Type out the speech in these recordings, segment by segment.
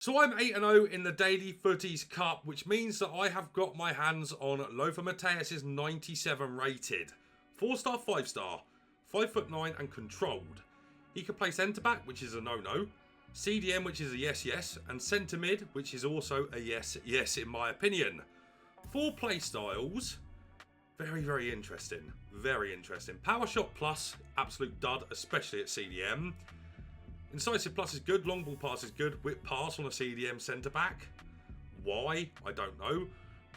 So I'm 8-0 in the Daily Footies Cup, which means that I have got my hands on Lootbar Matthaus' 97 rated. 4-star, 5-star, 5'9" and controlled. He can play centre back, which is a no-no, CDM, which is a yes, and centre mid, which is also a yes in my opinion. 4 play styles. Very interesting. Very interesting. Power shot plus, absolute dud, especially at CDM. Incisive plus is good, long ball pass is good, whip pass on a CDM centre back. Why? I don't know.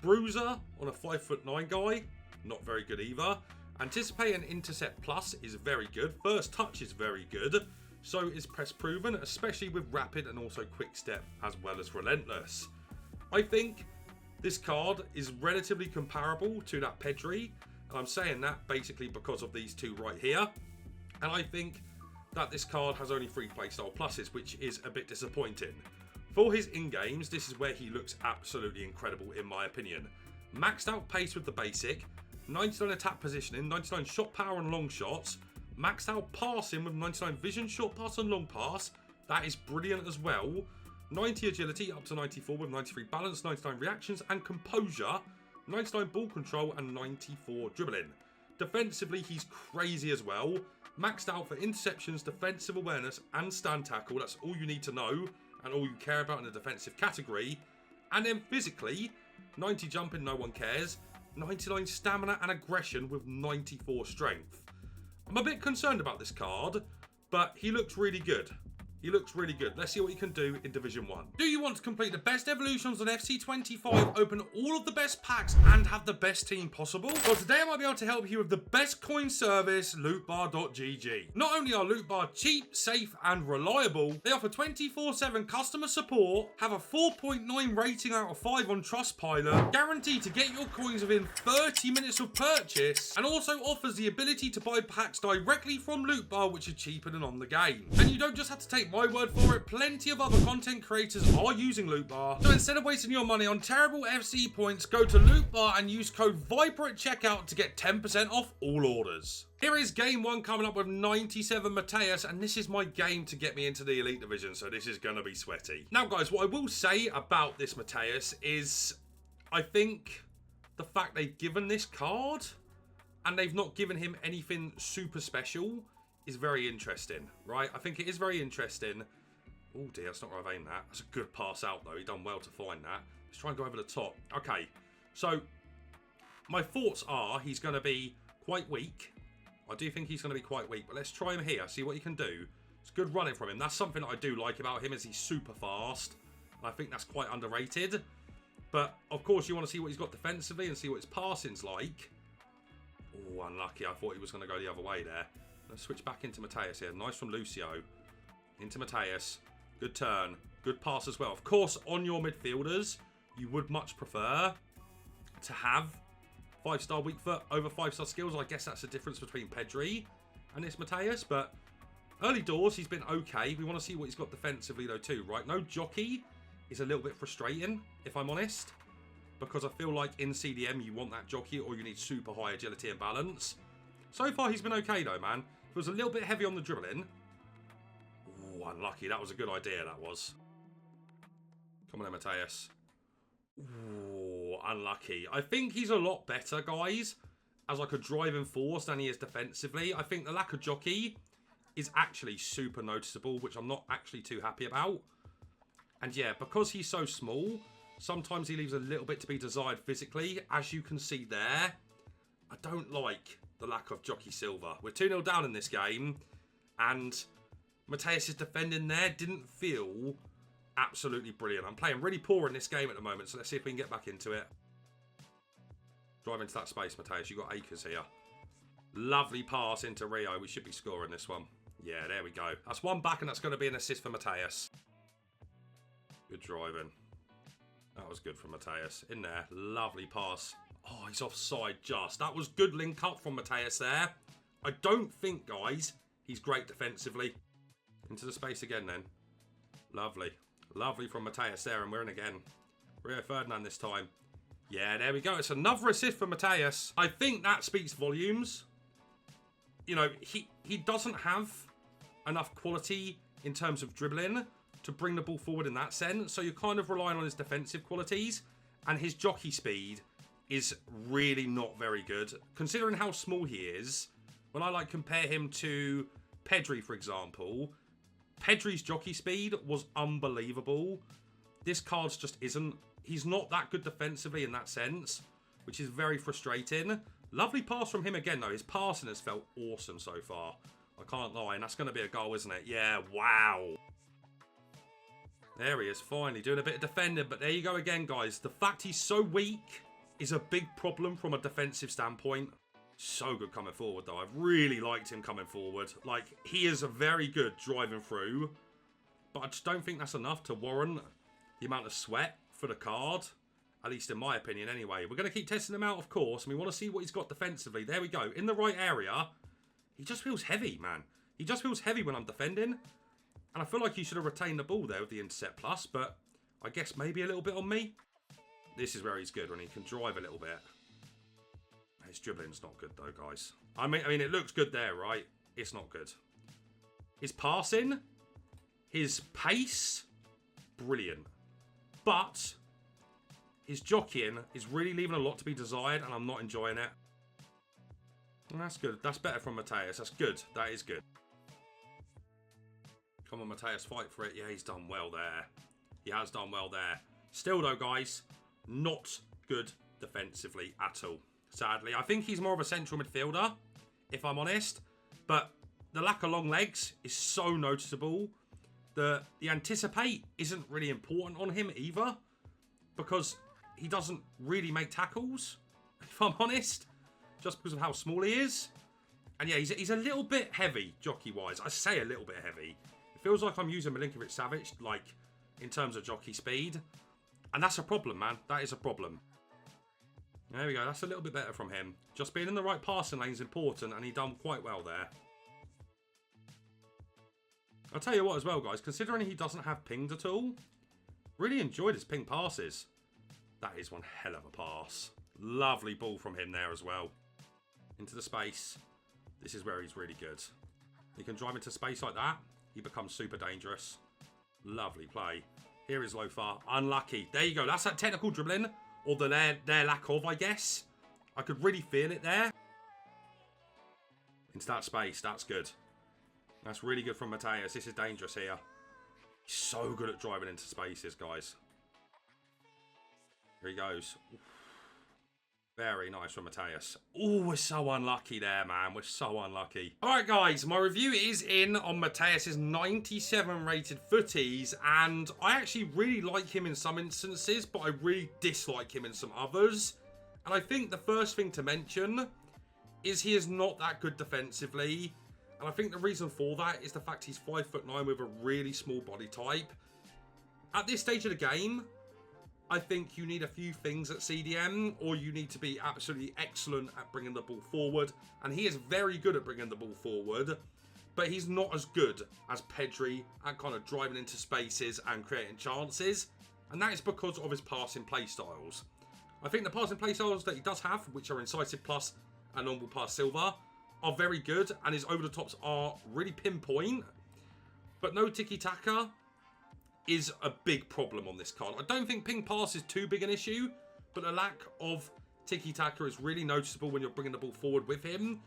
Bruiser on a 5'9" guy, not very good either. Anticipate and intercept plus is very good. First touch is very good. So is press proven, especially with rapid and also quick step as well as relentless. I think this card is relatively comparable to that Pedri, and I'm saying that basically because of these two right here. And I think that this card has only 3 playstyle pluses, which is a bit disappointing. For his in-games, this is where he looks absolutely incredible in my opinion. Maxed out pace with the basic, 99 attack positioning, 99 shot power and long shots, maxed out passing with 99 vision, short pass and long pass. That is brilliant as well. 90 agility up to 94 with 93 balance, 99 reactions and composure, 99 ball control and 94 dribbling. Defensively, he's crazy as well. Maxed out for interceptions, defensive awareness and stand tackle. That's all you need to know and all you care about in the defensive category. And then physically, 90 jumping, no one cares. 99 stamina and aggression with 94 strength. I'm a bit concerned about this card, but he looks really good. He looks really good. Let's see what he can do in Division 1. Do you want to complete the best evolutions on FC25, open all of the best packs, and have the best team possible? Well, today I might be able to help you with the best coin service, Lootbar.gg. Not only are Lootbar cheap, safe, and reliable, they offer 24/7 customer support, have a 4.9 rating out of 5 on Trustpilot, guaranteed to get your coins within 30 minutes of purchase, and also offers the ability to buy packs directly from Lootbar, which are cheaper than on the game. And you don't just have to take my word for it, plenty of other content creators are using Lootbar. So instead of wasting your money on terrible FC points, go to Lootbar and use code VIPER at checkout to get 10% off all orders. Here is game 1 coming up with 97 Matthaus, and this is my game to get me into the Elite Division, so this is going to be sweaty. Now guys, what I will say about this Matthaus is I think the fact they've given this card and they've not given him anything super special is very interesting, right? I think it is very interesting. Oh dear, that's not where I've aimed that. That's a good pass out though. He done well to find that. Let's try and go over the top. Okay, so my thoughts are he's going to be quite weak. I do think he's going to be quite weak, but let's try him here, see what he can do. It's good running from him. That's something that I do like about him, is he's super fast. And I think that's quite underrated. But of course you want to see what he's got defensively and see what his passing's like. Oh, unlucky. I thought he was going to go the other way there. Let's switch back into Matthaus here. Nice from Lucio. Into Matthaus. Good turn. Good pass as well. Of course, on your midfielders, you would much prefer to have 5-star weak foot over 5-star skills. I guess that's the difference between Pedri and this Matthaus. But early doors, he's been okay. We want to see what he's got defensively though too, right? No jockey is a little bit frustrating, if I'm honest. Because I feel like in CDM, you want that jockey or you need super high agility and balance. So far, he's been okay though, man. It was a little bit heavy on the dribbling. Oh, unlucky. That was a good idea, that was. Come on then, Matthaus. Oh, unlucky. I think he's a lot better, guys, as like a driving force than he is defensively. I think the lack of jockey is actually super noticeable, which I'm not actually too happy about. And yeah, because he's so small, sometimes he leaves a little bit to be desired physically. As you can see there, I don't like the lack of jockey silver. We're 2-0 down in this game, and Matthaus' defending there didn't feel absolutely brilliant. I'm playing really poor in this game at the moment, so let's see if we can get back into it. Drive into that space, Matthaus. You've got acres here. Lovely pass into Rio. We should be scoring this one. Yeah, there we go. That's one back, and that's going to be an assist for Matthaus. Good driving. That was good from Matthaus. In there. Lovely pass. Oh, he's offside just. That was good link up from Matthaus there. I don't think, guys, he's great defensively. Into the space again then. Lovely. Lovely from Matthaus there, and we're in again. Rio Ferdinand this time. Yeah, there we go. It's another assist for Matthaus. I think that speaks volumes. You know, he doesn't have enough quality in terms of dribbling, to bring the ball forward in that sense. So you're kind of relying on his defensive qualities. And his jockey speed is really not very good. Considering how small he is, when I like compare him to Pedri, for example, Pedri's jockey speed was unbelievable. This card's just isn't. He's not that good defensively in that sense, which is very frustrating. Lovely pass from him again, though. His passing has felt awesome so far. I can't lie, and that's going to be a goal, isn't it? Yeah, wow. There he is, finally doing a bit of defending. But there you go again, guys. The fact he's so weak is a big problem from a defensive standpoint. So good coming forward, though. I've really liked him coming forward. Like, he is a very good driving through. But I just don't think that's enough to warrant the amount of sweat for the card. At least in my opinion, anyway. We're going to keep testing him out, of course. And we want to see what he's got defensively. There we go. In the right area. He just feels heavy, man. He just feels heavy when I'm defending. And I feel like he should have retained the ball there with the intercept plus. But I guess maybe a little bit on me. This is where he's good, when he can drive a little bit. His dribbling's not good, though, guys. I mean, it looks good there, right? It's not good. His passing, his pace, brilliant. But his jockeying is really leaving a lot to be desired, and I'm not enjoying it. And that's good. That's better from Matthaus. That's good. That is good. Come on, Matthaus, fight for it. Yeah, he's done well there. He has done well there. Still, though, guys, not good defensively at all. Sadly, I think he's more of a central midfielder, if I'm honest. But the lack of long legs is so noticeable. The anticipate isn't really important on him either, because he doesn't really make tackles, if I'm honest, just because of how small he is. And yeah, he's a little bit heavy, jockey-wise. I say a little bit heavy. It feels like I'm using Milinkovic-Savic, like, in terms of jockey speed. And that's a problem, man. That is a problem. There we go. That's a little bit better from him. Just being in the right passing lane is important, and he done quite well there. I'll tell you what as well, guys. Considering he doesn't have pinged at all, really enjoyed his ping passes. That is one hell of a pass. Lovely ball from him there as well. Into the space. This is where he's really good. He can drive into space like that. He becomes super dangerous. Lovely play. Here is Lootbar. Unlucky. There you go. That's that technical dribbling. Or their lack of, I guess. I could really feel it there. Into that space. That's good. That's really good from Matthaus. This is dangerous here. He's so good at driving into spaces, guys. Here he goes. Very nice from Matthaus. Oh, we're so unlucky there, man. We're so unlucky. All right, guys. My review is in on Matthaus' 97 rated footies. And I actually really like him in some instances, but I really dislike him in some others. And I think the first thing to mention is he is not that good defensively. And I think the reason for that is the fact he's 5'9" with a really small body type. At this stage of the game, I think you need a few things at CDM, or you need to be absolutely excellent at bringing the ball forward. And he is very good at bringing the ball forward, but he's not as good as Pedri at kind of driving into spaces and creating chances. And that is because of his passing play styles. I think the passing play styles that he does have, which are Incisive Plus and Normal Pass Silver, are very good, and his over-the-tops are really pinpoint. But no tiki-taka is a big problem on this card. I don't think ping pass is too big an issue, but the lack of tiki-taka is really noticeable when you're bringing the ball forward with him.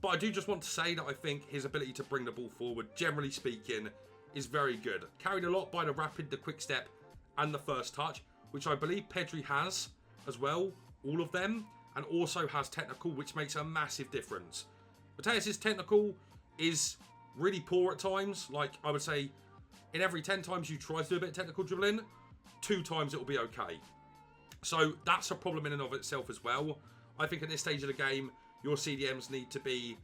But I do just want to say that I think his ability to bring the ball forward, generally speaking, is very good. Carried a lot by the rapid, the quick step, and the first touch, which I believe Pedri has as well, all of them, and also has technical, which makes a massive difference. Matthaus' technical is really poor at times. Like, I would say, in every 10 times you try to do a bit of technical dribbling, 2 times it will be okay. So that's a problem in and of itself as well. I think at this stage of the game, your CDMs need to be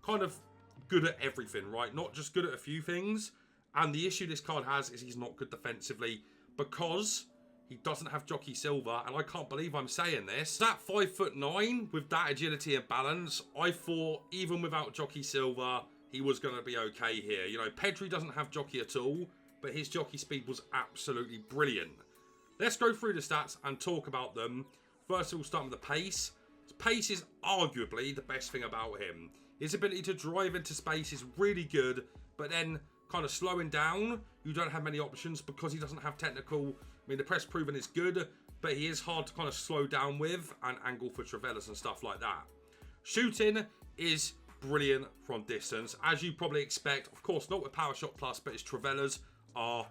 kind of good at everything, right? Not just good at a few things. And the issue this card has is he's not good defensively because he doesn't have Jockey Silver. And I can't believe I'm saying this. That 5'9" with that agility and balance, I thought even without Jockey Silver, he was going to be okay here. You know, Pedri doesn't have jockey at all, but his jockey speed was absolutely brilliant. Let's go through the stats and talk about them. First of all, starting with the pace. His pace is arguably the best thing about him. His ability to drive into space is really good, but then kind of slowing down, you don't have many options because he doesn't have technical. I mean, the press proven is good, but he is hard to kind of slow down with and angle for Travellas and stuff like that. Shooting is brilliant from distance, as you probably expect. Of course, not with Power Shot Plus, but his Travellas are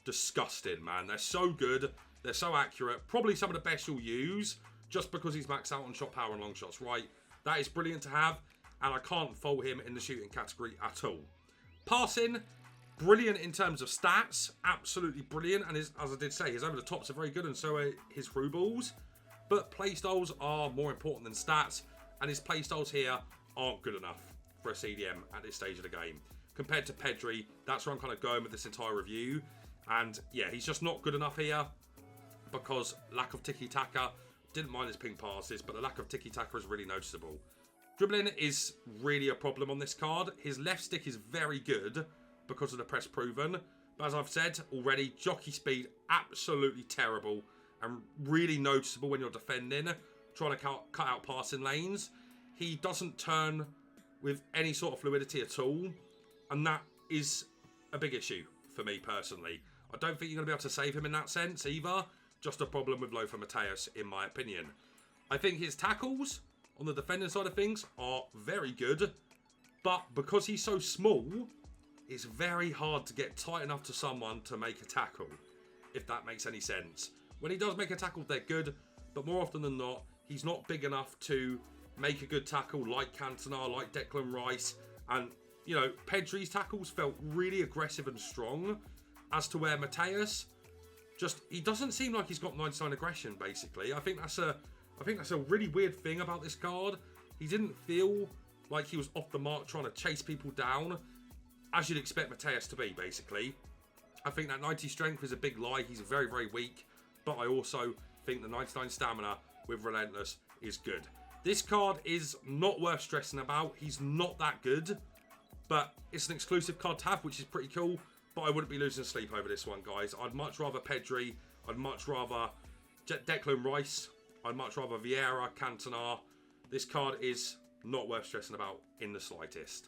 disgusting, man. They're so good. They're so accurate. Probably some of the best you'll use, just because he's maxed out on shot power and long shots, right? That is brilliant to have, and I can't fault him in the shooting category at all. Passing, brilliant in terms of stats. Absolutely brilliant. And as I did say, his over the tops are very good, and so are his through balls. But playstyles are more important than stats, and his playstyles here aren't good enough for a CDM at this stage of the game. Compared to Pedri, that's where I'm kind of going with this entire review. And yeah, he's just not good enough here because lack of tiki-taka. Didn't mind his ping passes, but the lack of tiki-taka is really noticeable. Dribbling is really a problem on this card. His left stick is very good because of the press proven. But as I've said already, jockey speed, absolutely terrible and really noticeable when you're defending, trying to cut out passing lanes. He doesn't turn with any sort of fluidity at all, and that is a big issue for me personally. I don't think you're going to be able to save him in that sense either. Just a problem with Lothar Matthäus, in my opinion. I think his tackles on the defending side of things are very good, but because he's so small, it's very hard to get tight enough to someone to make a tackle, if that makes any sense. When he does make a tackle, they're good, but more often than not, he's not big enough to make a good tackle like Cantona, like Declan Rice. And, you know, Pedri's tackles felt really aggressive and strong, as to where Matthäus, he doesn't seem like he's got 99 aggression, basically. I think that's a really weird thing about this card. He didn't feel like he was off the mark trying to chase people down, as you'd expect Matthäus to be, basically. I think that 90 strength is a big lie. He's very, very weak. But I also think the 99 stamina with Relentless is good. This card is not worth stressing about. He's not that good. But it's an exclusive card to have, which is pretty cool. But I wouldn't be losing sleep over this one, guys. I'd much rather Pedri. I'd much rather Declan Rice. I'd much rather Vieira, Cantona. This card is not worth stressing about in the slightest.